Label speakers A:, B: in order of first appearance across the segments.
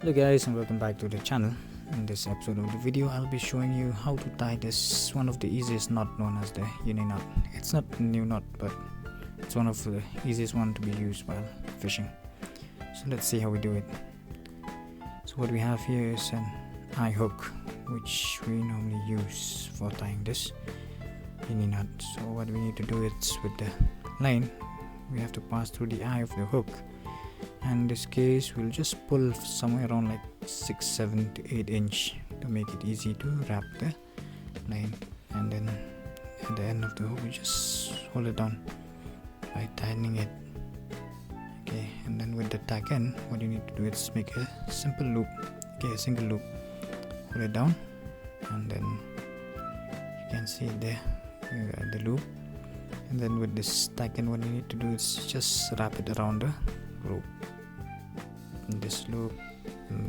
A: Hello guys, and welcome back to the channel. In this episode of the video, I'll be showing you how to tie this one of the easiest knot known as the uni knot. It's not a new knot, but it's one of the easiest one to be used while fishing. So let's see how we do it. So what we have here is an eye hook, which we normally use for tying this uni knot. So what we need to do is with the line, we have to pass through the eye of the hook. And in this case, we'll just pull somewhere around like 6, 7 to 8 inch to make it easy to wrap the line. And then at the end of the hook, we just hold it down by tightening it. Okay, and then with the tack end, what you need to do is make a simple loop. Okay, a single loop. Hold it down, and then you can see there the loop. And then with this tack end, what you need to do is just wrap it around the rope. In this loop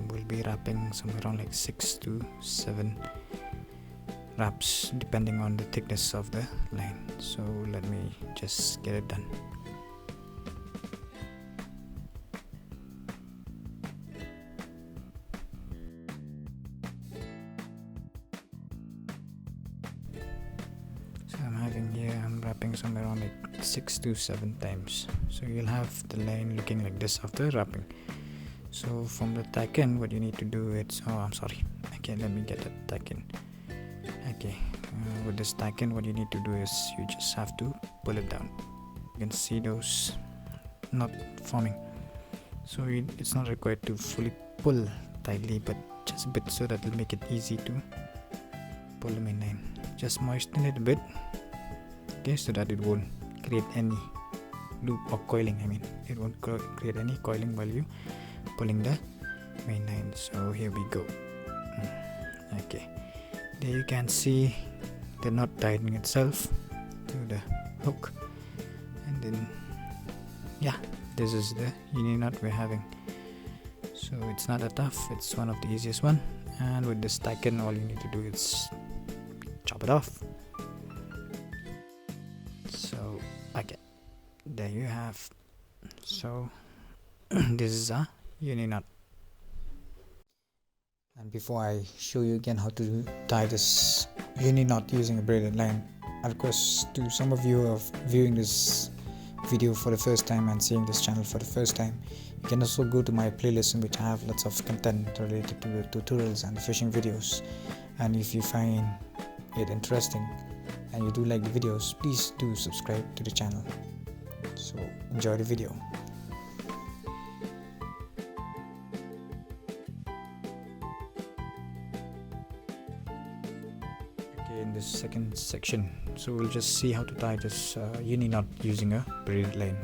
A: will be wrapping somewhere around like 6 to 7 wraps depending on the thickness of the line. So let me just get it done. So I'm wrapping somewhere around like 6 to 7 times. So you'll have the line looking like this after wrapping. So from the tack end, what you need to do is okay, let me get the tack end. Okay, with this tack end, what you need to do is you just have to pull it down. You can see those not forming, so it's not required to fully pull tightly, but just a bit, so that will make it easy to pull the main line. Just moisten it a bit, okay, so that it won't create any loop or coiling. It won't create any coiling while you pulling the main line. So here we go. Okay, there you can see the knot tightening itself to the hook, and then this is the uni knot we're having. So it's not that tough, it's one of the easiest one. And with this tack end, all you need to do is chop it off. So okay, there you have. So this is a uni knot. And before I show you again how to tie this uni knot using a braided line, of course, to some of you who are viewing this video for the first time and seeing this channel for the first time, you can also go to my playlist, in which I have lots of content related to the tutorials and fishing videos. And if you find it interesting and you do like the videos, please do subscribe to the channel. So enjoy the video. In this second section, so we'll just see how to tie this uni knot using a braided line.